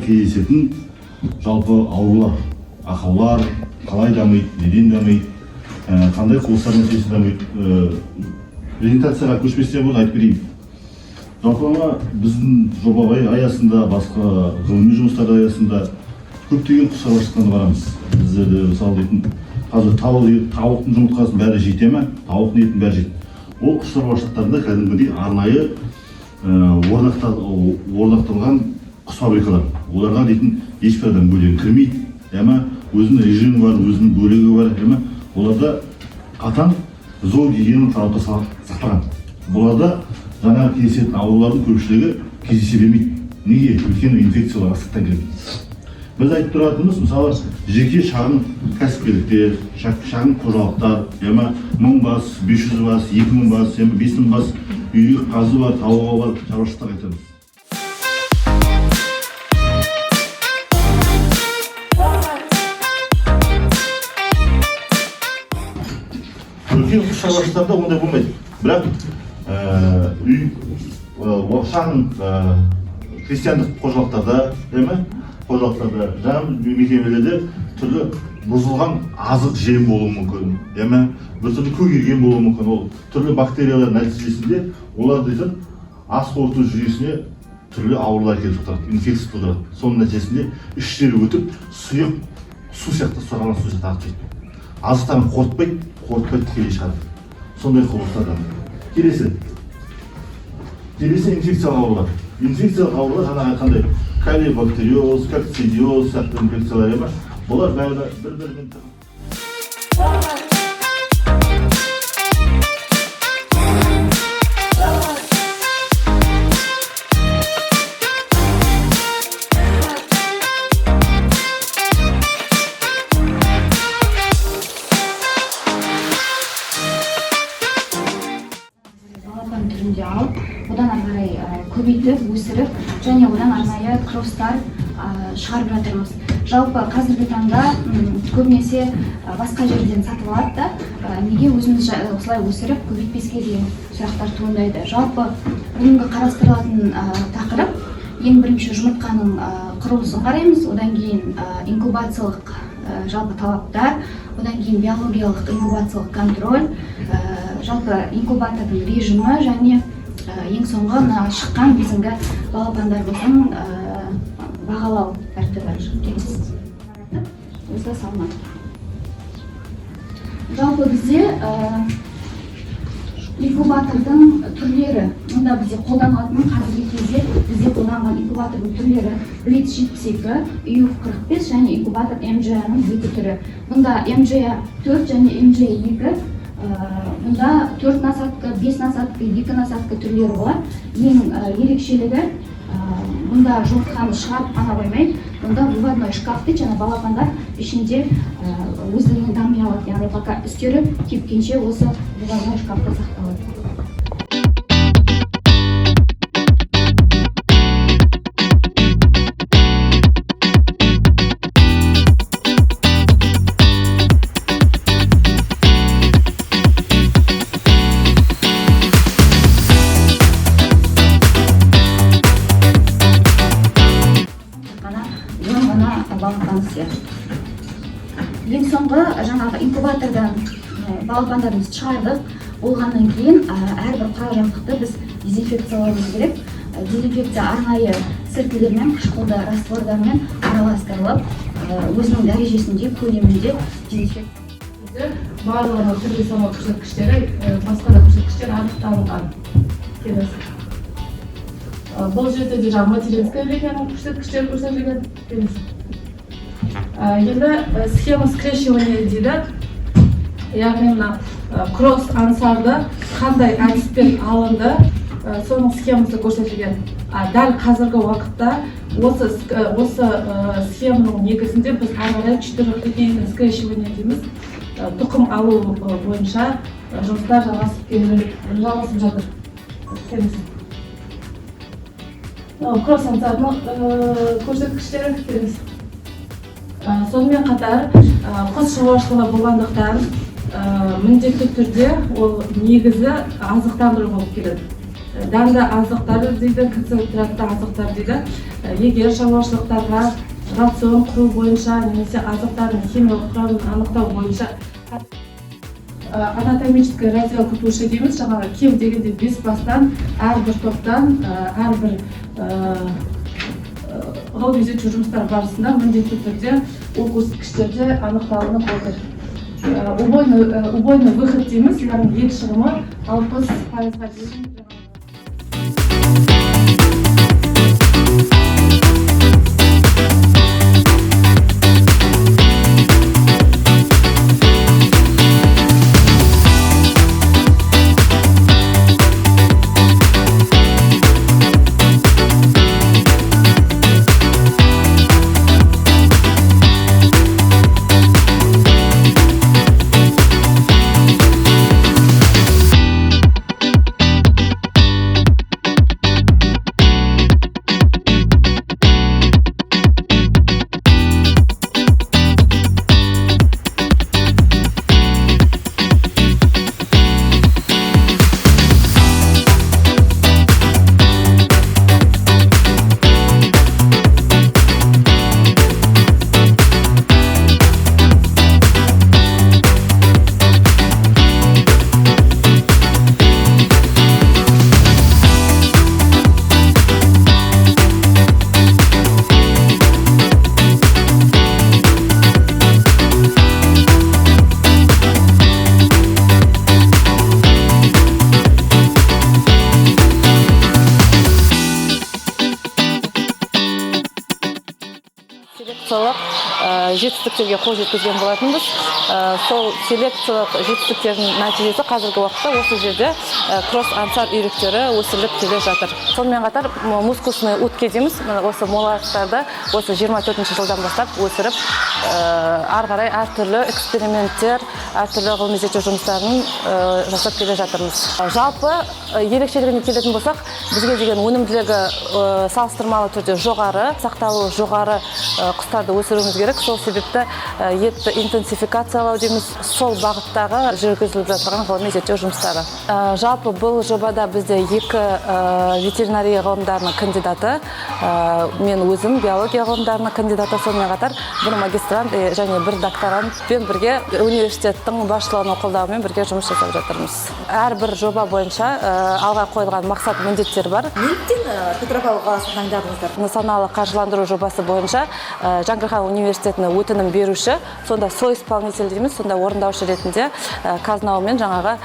кездесетін жалпы аурулар, ақаулар қалай дамиды, неден дамиды, қандай құбылыстар нәтижесінде дамиды. Презентацияға көшпестен бұрын айтып берейін. Жалпы біздің жоба аясында, басқа ғылыми жұмыстар аясында көптеген құс шаруашылықтарына барамыз. Біздерде мысалы дейтін, қазір тауықтың жұмыртқасын бәрі жете ме, тауықтың етін бәрі жейді. Ол құс шаруашылықтарында кәдімгідей арнайы орнықтырылған құс фабрикалар. Оларға дейтін ешбір адам бөлек кірмейді, өзінің режимі бар, өзінің бөлігі бар, оларда қатаң зоогигиена талапты сақтаған. Бұларда жаңа кездесетін аурулардың көпшілігі кездесе бермейді. Неге? Өйткені инфекциялар асықтан келеді. Біз айтып тұратынымыз, мысалы, жеке шағын кәсіпкерліктер, шағын қожалықтар, 1000 бас, 500 бас, 2000 бас, 5000 бас үйрек қазы бар, тауығы бар шаруашылықтар айтамыз. Үлкен құс шаруашылықтарда ондай болмайды. Бірақ шағын крестьяндық қожалықтарда, жаңа мекемелерде түрлі бұзылған азық жем болуы мүмкін, бір түрлі көгерген болуы мүмкін. Ол түрлі бактериялар нәтижесінде олар дейтін ас қорыту жүйесіне түрлі аурулар келіп соқтырады, инфекция тудырады. Соның нәтижесінде іштері өтіп, сұйық су сияқты сорғалған су сияқты ағып кетеді. Азықтарын қорытпайды тікелей шығады. Сондай құбылыстардан. Келесі инфекциялық аурулар. Инфекциялық аурулар жаңа айтқандай колибактериоз, кокцидиоз сияқты инфекциялар бар. Бұлар бәрі бір-бірімен түрінде алып, одан ары қарай көбейтіп, өсіріп, және одан арнайы кросстар шығарып жатырмыз. Жалпы қазіргі таңда көбінесе басқа жерден сатып алады да, неге өзіміз осылай өсіріп көбейтпеске деген сұрақтар туындайды. Жалпы бүгінгі қарастырылатын тақырып ең бірінші жұмыртқаның құрылысын қараймыз, одан кейін инкубациялық жалпы талаптар, одан кейін биологиялық инкубациялық контроль, жалпы инкубатордың режимі және ең соңғы шыққан біздіңгі балапандарымыздың бағалау тәртібі. Осылай салынады. Жалпы бізде инкубатордың түрлері, мұнда бізде қолданылатын қазіргі кезде бізде қолданған инкубатордың түрлері Blitz 72, UF45 және инкубатор MGA-ның 2 түрі. Мұнда MGA 4 және MGA 2, мұнда 4 насадка, 5 насадка, 2 насадка түрлері бар. Ең ерекшелігі, мұнда жұмыртқаны шығарып қана қоймайды, мұнда выводной шкаф дейді, және балапандар ішінде өздігінен дами алады, яғни пока үстері кепкенше осы выводной шкафта сақталады. Ең соңғы жаңағы инкубатордан балапандарымызды шығардық. Болғаннан кейін әрбір құрал-жабдықты біз дезинфекциялауымыз керек. Дезинфекция арнайы сіркілермен, қышқылды раствордармен араластырылып, өзінің дәрежесінде, көлемінде дезинфекция. Барлығының түрлі салмақ көрсеткіштері, басқа да көрсеткіштер анықталынған. Бұл жерде де материнская линияның көрсеткіштері көрсетілген. Енді схема скрещивания дейді, яғни кросс ансарды қандай әдіспен алынды, соның схемасы көрсетілген. Дәл қазіргі уақытта осы схеманың негізінде біз арнайы 4 скрещивание дейміз, тұқым алу бойынша жұмыстар жалғасып жатыр. Кросс ансарының көрсеткіштері. Сонымен қатар құс шаруашылығы болғандықтан міндетті түрде ол негізі азықтандыру болып келеді. дәнді азықтар дейді, концентратты азықтар дейді. Егер шаруашылықтарға рацион құру бойынша немесе азықтардың химиялық құрамын анықтау бойынша анатомическое раздел дейміз, жаңағы кем дегенде 5 бастан әрбір топтан әрбір ғылыми зерттеу жұмыстар барысында міндетті түрде ол көрсеткіштерде анықталынып отыр. Убойный выход дейміз, яғни ет шығымы 60%-ға дейін. жетістіктерге қол жеткізген болатынбыз. Сол селекциялық жетістіктердің нәтижесі қазіргі уақытта осы жерде кросс-ансар үйректері өсіріліп келе жатыр. Сонымен қатар мускусный утка дейміз, осы молалықтарда осы 24 жылдан бастап өсіріп, ары қарай әртүрлі эксперименттер, әртүрлі ғылыми зерттеу жұмыстарын жасап келе жатырмыз. Жалпы ерекшелігіне келетін болсақ, бізге деген өнімділігі салыстырмалы түрде жоғары, сақталуы жоғары құстарды өсіруіміз керек. Сол себепті етті интенсификациялау дейміз, сол бағыттағы жүргізіліп жатырған ғылыми зерттеу жұмыстары. Жалпы бұл жобада бізде 2 ветеринария ғылымдарының кандидаты, мен өзім биология ғылымдарының кандидаты, сонымен қатар бір магистрант және бір докторантпен бірге университеттің басшылығының қолдауымен бірге жұмыс жасап жатырмыз. Әрбір жоба бойынша алға қойылған мақсат міндеттер бар. Неліктен Петропавл қаласын таңдадыңыздар? Нысаналы қаржыландыру жобасы бойынша Жаңғырық университетіне өтінім беруші, сонда соисполнитель дейміз, сонда орындаушы ретінде Қазнаумен жаңағы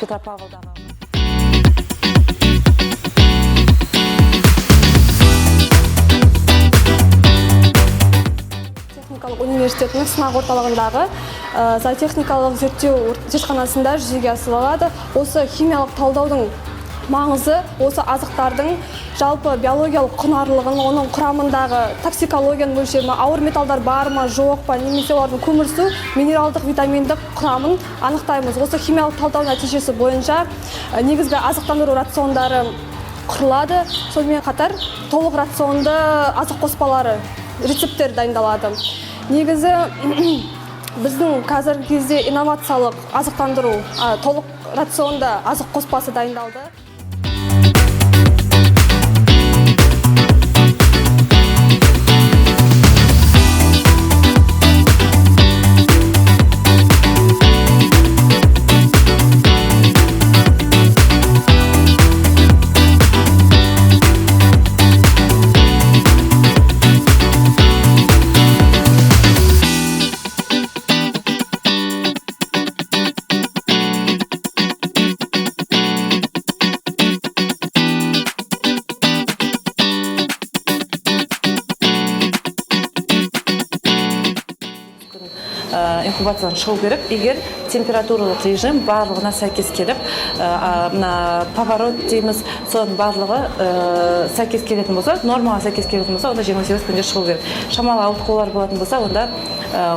Петропавлдағы. Университетінің сынақ орталығындағы зоотехникалық зерттеу зертханасында жүзеге асырылады. Осы химиялық талдаудың маңызы осы азықтардың жалпы биологиялық құнарлылығын, оның құрамындағы токсикологияның мөлшері, ауыр металдар бар ма, жоқ па, немесе олардың көмірсу, минералдық, витаминдік құрамын анықтаймыз. Осы химиялық талдау нәтижесі бойынша негізгі азықтандыру рациондары құрылады. Сонымен қатар толық рационды азық қоспалары, рецепттер дайындалады. Негізі біздің қазіргі кезде инновациялық азықтандыру, толық рационды азық қоспасы дайындалды. Инкубациядан шығу керек. Егер температуралық режим барлығына сәйкес келіп, поворот дейміз, соның барлығы сәйкес келетін болса, нормаға сәйкес келетін болса, онда 28 күнде шығу керек. Шамалы ауытқулар болатын болса, онда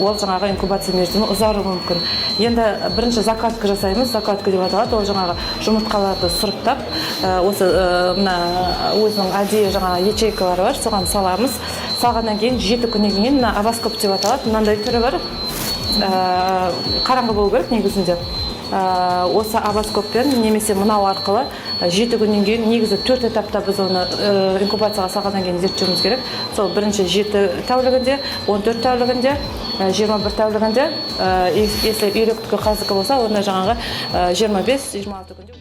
ол жаңағы инкубация мерзімі ұзаруы мүмкін. Енді бірінші закатка жасаймыз, закатка деп аталады. Ол жаңағы жұмыртқаларды сұрыптап, осы өзінің әдейі жаңағы ячейкалары бар, соған саламыз. Салғаннан кейін 7 күннен кейін аваскоп деп аталады. Мынандай түрі бар. Қараңғы болу керек негізінде. Осы аваскоппен немесе мынау арқылы 7 күннен кейін негізі 4 этапта біз оны инкубацияға салғаннан кейін зерттеуіміз керек. Сол бірінші 7 тәулігінде, 14 тәулігінде, 21 тәулігінде, если үйректікі қаздікі болса, онда жаңағы 25-26 күнде.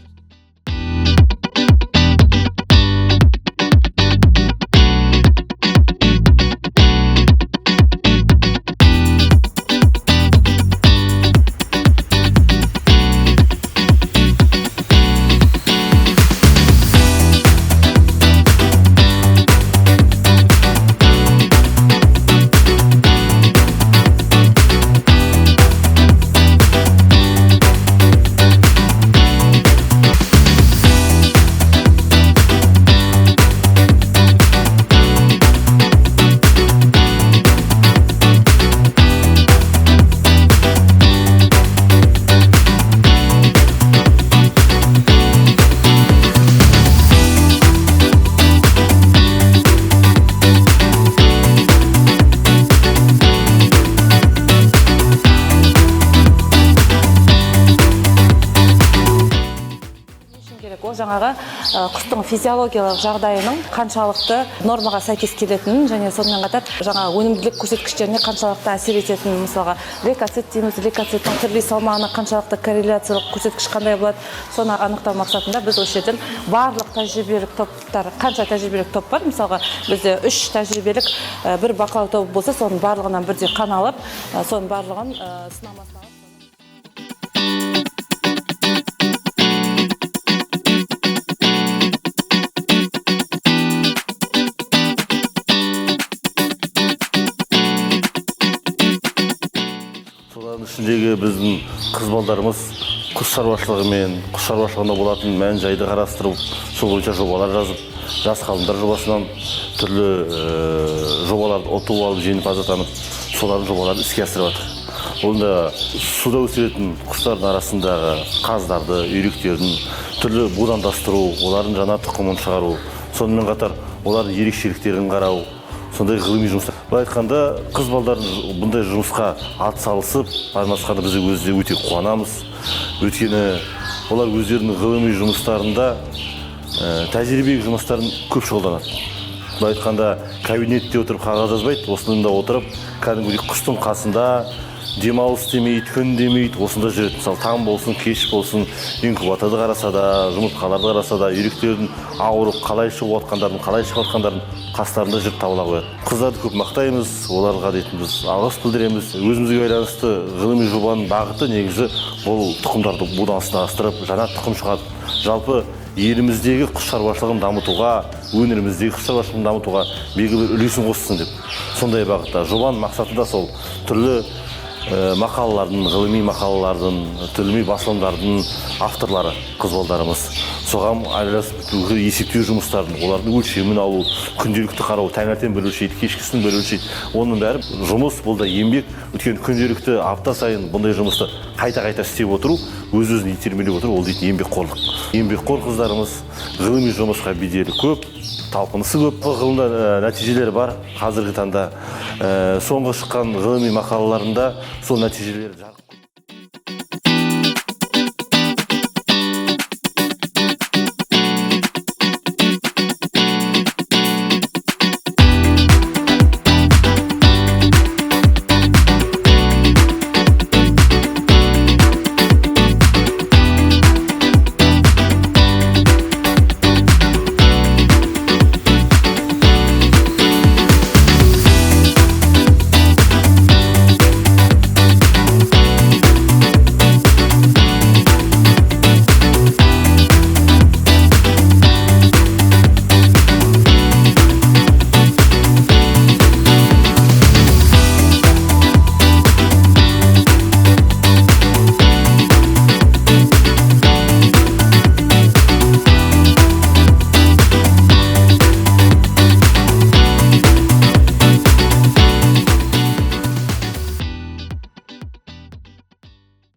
Ол жаңағы құстың физиологиялық жағдайының қаншалықты нормаға сәйкес келетінін және сонымен қатар жаңағы өнімділік көрсеткіштеріне қаншалықты әсер ететінін, мысалға лейкоцит дейміз, лейкоциттің түрлі салмағына қаншалықты корреляциялық көрсеткіш қандай болады, соны анықтау мақсатында біз осы жерден барлық тәжірибелік топтар, қанша тәжірибелік топ бар, мысалға бізде 3 тәжірибелік бір бақылау тобы болса, соның барлығынан бірдей қан алып, соның барлығын сынамасына алып. Ішіндегі біздің қыз балдарымыз құс шаруашылығымен, құс шаруашылығында болатын мән-жайды қарастырып, сол бойынша жобалар жазып, жас ғалымдар жобасынан түрлі жобаларды ұтып алып, жеңімпаз атанып, солардың жобаларын іске асырып жатыр. Онда суда өсіретін құстардың арасындағы қаздарды, үйректердің түрлі будандастыру, олардың жаңа тұқымын шығару, сонымен қатар олардың ерекшеліктерін қарау, сондай ғылыми жұмыстар. Былай айтқанда, қыз балдардың бұндай жұмысқа атсалысып, араласқанда біз өзі өте қуанамыз. Өйткені олар өздерінің ғылыми жұмыстарында тәжірибелік жұмыстарын көп шұғылданады. Былай айтқанда, кабинетте отырып қағаз жазбайды, осында отырып, кәдімгідей құстың қасында демалыс демейді, күн демейді, осында жүреді. Мысалы, таң болсын, кеш болсын, инкубаторды қараса да, жұмыртқаларды қараса да, үйректердің ауырып, қалай шығып отқандарын, қалай шығып отқандарын қастарында жүріп табыла қояды. Қыздарды көп мақтаймыз, оларға дейтін біз алғыс білдіреміз. Өзімізге байланысты ғылыми жобаның бағыты негізі бұл тұқымдарды будандастырып, жаңа тұқым шығарып, жалпы еліміздегі құс шаруашылығын дамытуға, өңіріміздегі құс шаруашылығын дамытуға белгілі бір үлесін қоссын деп. Сондай бағытта жобаның мақсаты да сол түрлі мақалалардың, ғылыми мақалалардың, түрлі басылымдардың авторлары қыз балдарымыз. Соған араласып есептеу жұмыстарын, олардың өлшемін алу, күнделікті қарау, таңертең бір өлшейді, кешкісін бір өлшейді. Оның бәрі жұмыс, бұл да еңбек. Өйткені күнделікті апта сайын бұндай жұмысты қайта-қайта істеп отыру, өз-өзін итермелеп отыру, ол дейтін еңбекқорлық. Еңбекқор қыздарымыз ғылыми жұмысқа беделі көп, талпынысы көп. Ғылымда нәтижелері бар. Қазіргі таңда соңғы шыққан ғылыми мақалаларында сол нәтижелер жарық.